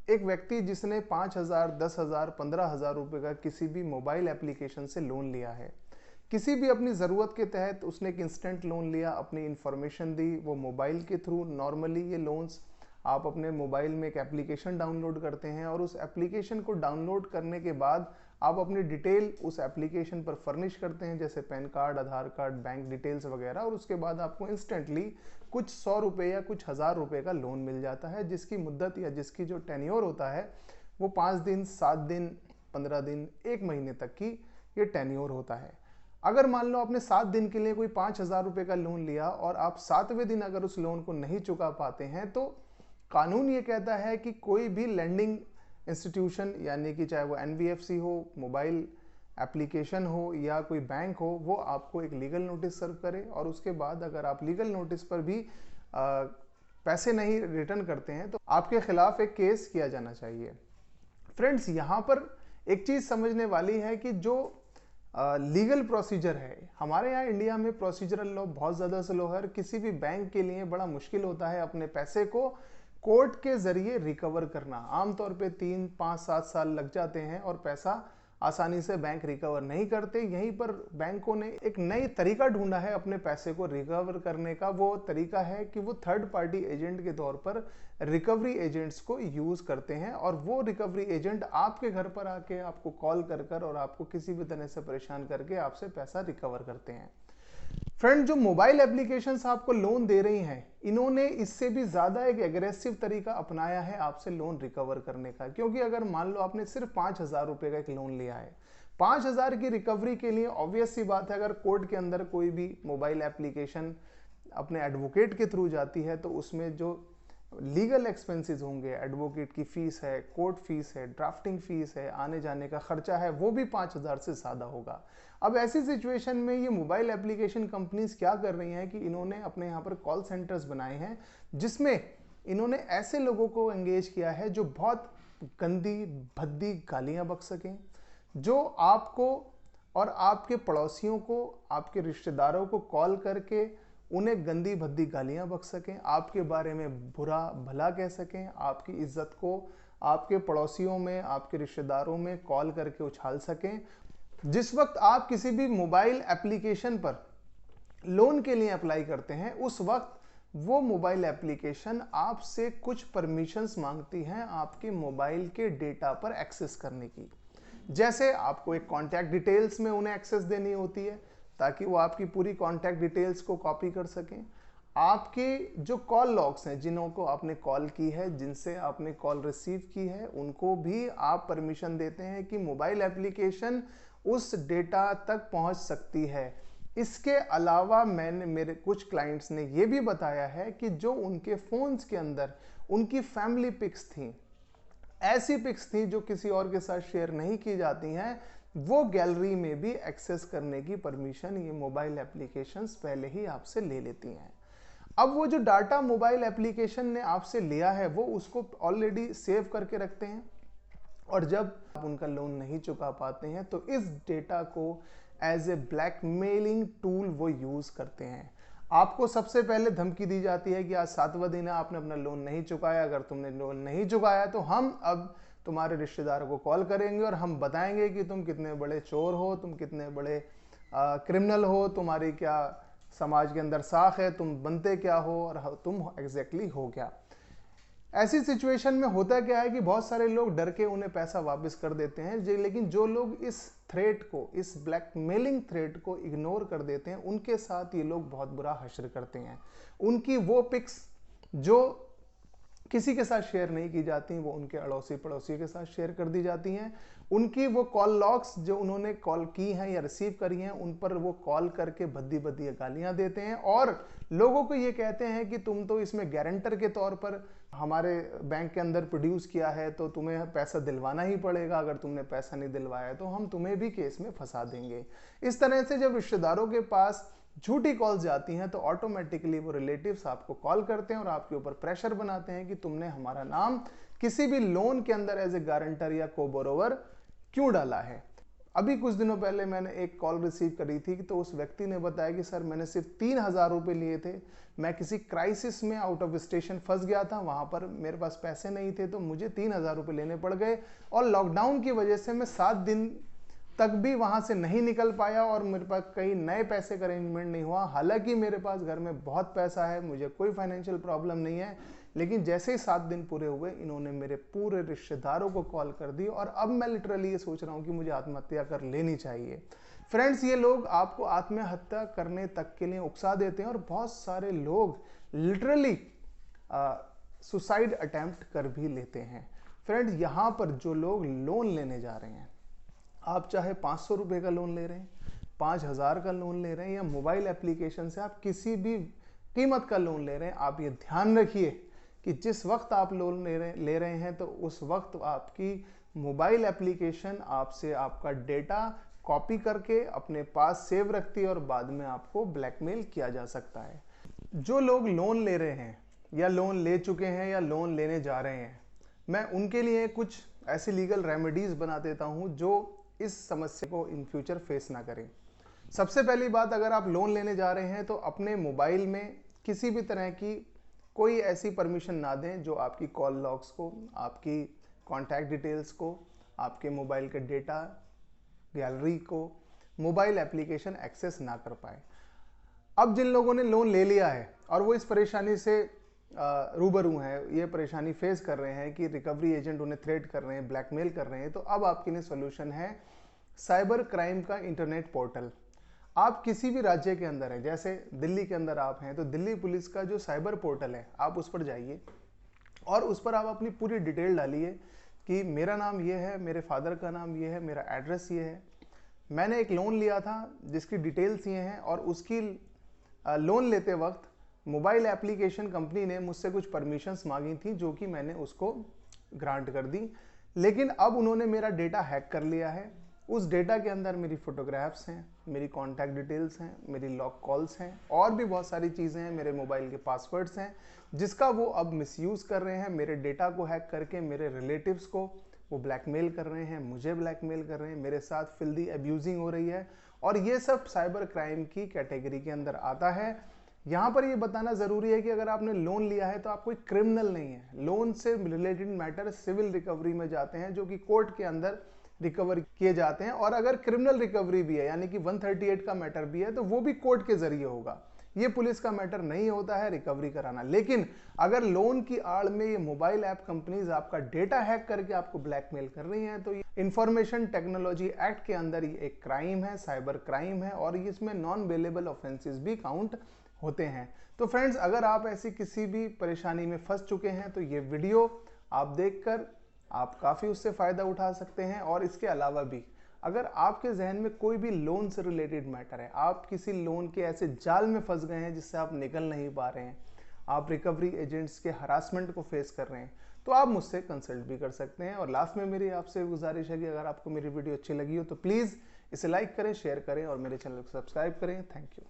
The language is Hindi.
एक व्यक्ति जिसने 5,000, 10,000, 15,000 रुपए का किसी भी मोबाइल एप्लीकेशन से लोन लिया है, किसी भी अपनी ज़रूरत के तहत उसने एक इंस्टेंट लोन लिया, अपनी इंफॉर्मेशन दी, वो मोबाइल के थ्रू नॉर्मली ये लोन्स आप अपने मोबाइल में एक एप्लीकेशन डाउनलोड करते हैं और उस एप्लीकेशन को डाउनलोड करने के बाद आप अपनी डिटेल उस एप्लीकेशन पर फर्निश करते हैं, जैसे पैन कार्ड, आधार कार्ड, बैंक डिटेल्स वगैरह, और उसके बाद आपको इंस्टेंटली कुछ 100 रुपये या कुछ 1,000 रुपये का लोन मिल जाता है, जिसकी मुद्दत या जिसकी जो टेन्योर होता है वो 5 दिन, 7 दिन, 15 दिन, 1 महीने तक की ये टेन्योर होता है। अगर मान लो आपने 7 दिन के लिए कोई 5,000 रुपये का लोन लिया और आप 7वें दिन अगर उस लोन को नहीं चुका पाते हैं, तो कानून ये कहता है कि कोई भी लैंडिंग इंस्टीट्यूशन, यानी कि चाहे वो एनबीएफसी हो, मोबाइल एप्लीकेशन हो या कोई बैंक हो, वो आपको एक लीगल नोटिस सर्व करे, और उसके बाद अगर आप लीगल नोटिस पर भी पैसे नहीं रिटर्न करते हैं तो आपके खिलाफ एक केस किया जाना चाहिए। फ्रेंड्स, यहाँ पर एक चीज़ समझने वाली है कि जो लीगल प्रोसीजर है हमारे यहाँ इंडिया में, प्रोसीजरल लॉ बहुत ज़्यादा स्लो है। किसी भी बैंक के लिए बड़ा मुश्किल होता है अपने पैसे को कोर्ट के जरिए रिकवर करना। आमतौर पे 3, 5, 7 साल लग जाते हैं और पैसा आसानी से बैंक रिकवर नहीं करते। यहीं पर बैंकों ने एक नई तरीका ढूंढा है अपने पैसे को रिकवर करने का। वो तरीका है कि वो थर्ड पार्टी एजेंट के तौर पर रिकवरी एजेंट्स को यूज करते हैं, और वो रिकवरी एजेंट आपके घर पर आके आपको कॉल कर और आपको किसी भी तरह से परेशान करके आपसे पैसा रिकवर करते हैं। फ्रेंड, जो मोबाइल एप्लीकेशंस आपको लोन दे रही हैं, इन्होंने इससे भी ज़्यादा एक एग्रेसिव तरीका अपनाया है आपसे लोन रिकवर करने का। क्योंकि अगर मान लो आपने सिर्फ 5,000 रुपये का एक लोन लिया है, 5,000 की रिकवरी के लिए ऑब्वियस सी बात है, अगर कोर्ट के अंदर कोई भी मोबाइल एप्लीकेशन अपने एडवोकेट के थ्रू जाती है तो उसमें जो लीगल एक्सपेंसेस होंगे, एडवोकेट की फीस है, कोर्ट फीस है, ड्राफ्टिंग फीस है, आने जाने का खर्चा है, वो भी 5,000 से ज़्यादा होगा। अब ऐसी सिचुएशन में ये मोबाइल एप्लीकेशन कंपनीज क्या कर रही हैं कि इन्होंने अपने यहाँ पर कॉल सेंटर्स बनाए हैं, जिसमें इन्होंने ऐसे लोगों को एंगेज किया है जो बहुत गंदी भद्दी गालियाँ बक सकें, जो आपको और आपके पड़ोसियों को, आपके रिश्तेदारों को कॉल करके उन्हें गंदी भद्दी गालियां बक सकें, आपके बारे में बुरा भला कह सकें, आपकी इज्जत को आपके पड़ोसियों में, आपके रिश्तेदारों में कॉल करके उछाल सकें। जिस वक्त आप किसी भी मोबाइल एप्लीकेशन पर लोन के लिए अप्लाई करते हैं, उस वक्त वो मोबाइल एप्लीकेशन आपसे कुछ परमिशंस मांगती हैं आपके मोबाइल के डेटा पर एक्सेस करने की। जैसे आपको एक कॉन्टैक्ट डिटेल्स में उन्हें एक्सेस देनी होती है ताकि वो आपकी पूरी कॉन्टैक्ट डिटेल्स को कॉपी कर सकें। आपके जो कॉल लॉग्स हैं, जिन्हों को आपने कॉल की है, जिनसे आपने कॉल रिसीव की है, उनको भी आप परमिशन देते हैं कि मोबाइल एप्लीकेशन उस डेटा तक पहुंच सकती है। इसके अलावा मेरे कुछ क्लाइंट्स ने ये भी बताया है कि जो उनके फोन्स के अंदर उनकी फैमिली पिक्स थी, ऐसी पिक्स थी जो किसी और के साथ शेयर नहीं की जाती हैं, वो गैलरी में भी एक्सेस करने की परमिशन ये मोबाइल एप्लीकेशंस पहले ही आपसे ले लेती हैं। अब वो जो डाटा मोबाइल एप्लीकेशन ने आपसे लिया है वो उसको ऑलरेडी सेव करके रखते हैं, और जब आप उनका लोन नहीं चुका पाते हैं तो इस डेटा को एज ए ब्लैकमेलिंग टूल वो यूज करते हैं। आपको सबसे पहले धमकी दी जाती है कि आज 7वां दिन है, आपने अपना लोन नहीं चुकाया, अगर तुमने लोन नहीं चुकाया तो हम अब तुम्हारे रिश्तेदारों को कॉल करेंगे और हम बताएंगे कि तुम कितने बड़े चोर हो, तुम कितने बड़े क्रिमिनल हो, तुम्हारी क्या समाज के अंदर साख है, तुम बनते क्या हो और तुम एग्जैक्टली हो क्या। ऐसी सिचुएशन में होता क्या है कि बहुत सारे लोग डर के उन्हें पैसा वापस कर देते हैं, लेकिन जो लोग इस थ्रेट को, इस ब्लैकमेलिंग थ्रेट को इग्नोर कर देते हैं, उनके साथ ये लोग बहुत बुरा हश्र करते हैं। उनकी वो पिक्स जो किसी के साथ शेयर नहीं की जाती, वो उनके अड़ोसी पड़ोसी के साथ शेयर कर दी जाती हैं। उनकी वो कॉल लॉग्स जो उन्होंने कॉल की हैं या रिसीव करी हैं, उन पर वो कॉल करके भद्दी भद्दी गालियां देते हैं और लोगों को ये कहते हैं कि तुम तो इसमें गारंटर के तौर पर हमारे बैंक के अंदर प्रोड्यूस किया है, तो तुम्हें पैसा दिलवाना ही पड़ेगा, अगर तुमने पैसा नहीं दिलवाया तो हम तुम्हें भी केस में फंसा देंगे। इस तरह से जब रिश्तेदारों के पास झूठी कॉल्स जाती हैं तो ऑटोमेटिकली वो रिलेटिव्स आपको कॉल करते हैं और आपके ऊपर प्रेशर बनाते हैं कि तुमने हमारा नाम किसी भी लोन के अंदर एज ए गारंटर या को बोरोवर क्यों डाला है। अभी कुछ दिनों पहले मैंने एक कॉल रिसीव करी थी तो उस व्यक्ति ने बताया कि सर मैंने सिर्फ 3,000 रुपये लिए थे, मैं किसी क्राइसिस में आउट ऑफ स्टेशन फंस गया था, वहाँ पर मेरे पास पैसे नहीं थे तो मुझे 3,000 रुपये लेने पड़ गए और लॉकडाउन की वजह से मैं 7 दिन तक भी वहाँ से नहीं निकल पाया और मेरे पास कहीं नए पैसे का अरेंजमेंट नहीं हुआ। हालांकि मेरे पास घर में बहुत पैसा है, मुझे कोई फाइनेंशियल प्रॉब्लम नहीं है, लेकिन जैसे ही 7 दिन पूरे हुए इन्होंने मेरे पूरे रिश्तेदारों को कॉल कर दी और अब मैं लिटरली ये सोच रहा हूँ कि मुझे आत्महत्या कर लेनी चाहिए। फ्रेंड्स, ये लोग आपको आत्महत्या करने तक के लिए उकसा देते हैं और बहुत सारे लोग लिटरली सुसाइड अटेम्प्ट कर भी लेते हैं। फ्रेंड्स, यहाँ पर जो लोग लोन लेने जा रहे हैं, आप चाहे 500 रुपये का लोन ले रहे हैं, 5,000 का लोन ले रहे हैं या मोबाइल एप्लीकेशन से आप किसी भी कीमत का लोन ले रहे हैं, आप ये ध्यान रखिए कि जिस वक्त आप लोन ले रहे हैं तो उस वक्त आपकी मोबाइल एप्लीकेशन आपसे आपका डेटा कॉपी करके अपने पास सेव रखती है और बाद में आपको ब्लैकमेल किया जा सकता है। जो लोग लोन ले रहे हैं या लोन ले चुके हैं या लोन लेने जा रहे हैं, मैं उनके लिए कुछ ऐसी लीगल रेमेडीज बना देता हूं जो इस समस्या को इन फ्यूचर फेस ना करें। सबसे पहली बात, अगर आप लोन लेने जा रहे हैं तो अपने मोबाइल में किसी भी तरह की कोई ऐसी परमिशन ना दें जो आपकी कॉल लॉग्स को, आपकी कॉन्टैक्ट डिटेल्स को, आपके मोबाइल के डेटा गैलरी को, मोबाइल एप्लीकेशन एक्सेस ना कर पाए। अब जिन लोगों ने लोन ले लिया है और वो इस परेशानी से रूबरू हैं, ये परेशानी फेस कर रहे हैं कि रिकवरी एजेंट उन्हें थ्रेट कर रहे हैं, ब्लैकमेल कर रहे हैं, तो अब आपके लिए सोल्यूशन है साइबर क्राइम का इंटरनेट पोर्टल। आप किसी भी राज्य के अंदर हैं, जैसे दिल्ली के अंदर आप हैं तो दिल्ली पुलिस का जो साइबर पोर्टल है आप उस पर जाइए और उस पर आप अपनी पूरी डिटेल डालिए कि मेरा नाम ये है, मेरे फादर का नाम ये है, मेरा एड्रेस ये है, मैंने एक लोन लिया था जिसकी डिटेल्स ये हैं और उसकी लोन लेते वक्त मोबाइल एप्लीकेशन कंपनी ने मुझसे कुछ परमिशंस मांगी थी जो कि मैंने उसको ग्रांट कर दी, लेकिन अब उन्होंने मेरा डेटा हैक कर लिया है। उस डेटा के अंदर मेरी फोटोग्राफ्स हैं, मेरी कॉन्टैक्ट डिटेल्स हैं, मेरी लॉक कॉल्स हैं और भी बहुत सारी चीज़ें हैं, मेरे मोबाइल के पासवर्ड्स हैं, जिसका वो अब मिसयूज़ कर रहे हैं। मेरे डेटा को हैक करके मेरे रिलेटिव्स को वो ब्लैकमेल कर रहे हैं, मुझे ब्लैकमेल कर रहे हैं, मेरे साथ फिल्दी अब्यूजिंग हो रही है और ये सब साइबर क्राइम की कैटेगरी के अंदर आता है। यहाँ पर ये बताना ज़रूरी है कि अगर आपने लोन लिया है तो आप कोई क्रिमिनल नहीं है। लोन से रिलेटेड मैटर सिविल रिकवरी में जाते हैं जो कि कोर्ट के अंदर रिकवर किए जाते हैं और अगर क्रिमिनल रिकवरी भी है यानी कि 138 का मैटर भी है तो वो भी कोर्ट के जरिए होगा। ये पुलिस का मैटर नहीं होता है रिकवरी कराना। लेकिन अगर लोन की आड़ में ये मोबाइल ऐप कंपनीज आपका डेटा हैक करके आपको ब्लैकमेल कर रही हैं तो ये इंफॉर्मेशन टेक्नोलॉजी एक्ट के अंदर ये एक क्राइम है, साइबर क्राइम है और इसमें नॉन बेलेबल ऑफेंसेस भी काउंट होते हैं। तो फ्रेंड्स, अगर आप ऐसी किसी भी परेशानी में फंस चुके हैं तो ये वीडियो आप देखकर आप काफ़ी उससे फ़ायदा उठा सकते हैं। और इसके अलावा भी अगर आपके जहन में कोई भी लोन से रिलेटेड मैटर है, आप किसी लोन के ऐसे जाल में फंस गए हैं जिससे आप निकल नहीं पा रहे हैं, आप रिकवरी एजेंट्स के हरासमेंट को फेस कर रहे हैं, तो आप मुझसे कंसल्ट भी कर सकते हैं। और लास्ट में मेरी आपसे गुजारिश है कि अगर आपको मेरी वीडियो अच्छी लगी हो तो प्लीज़ इसे लाइक करें, शेयर करें और मेरे चैनल को सब्सक्राइब करें। Thank you.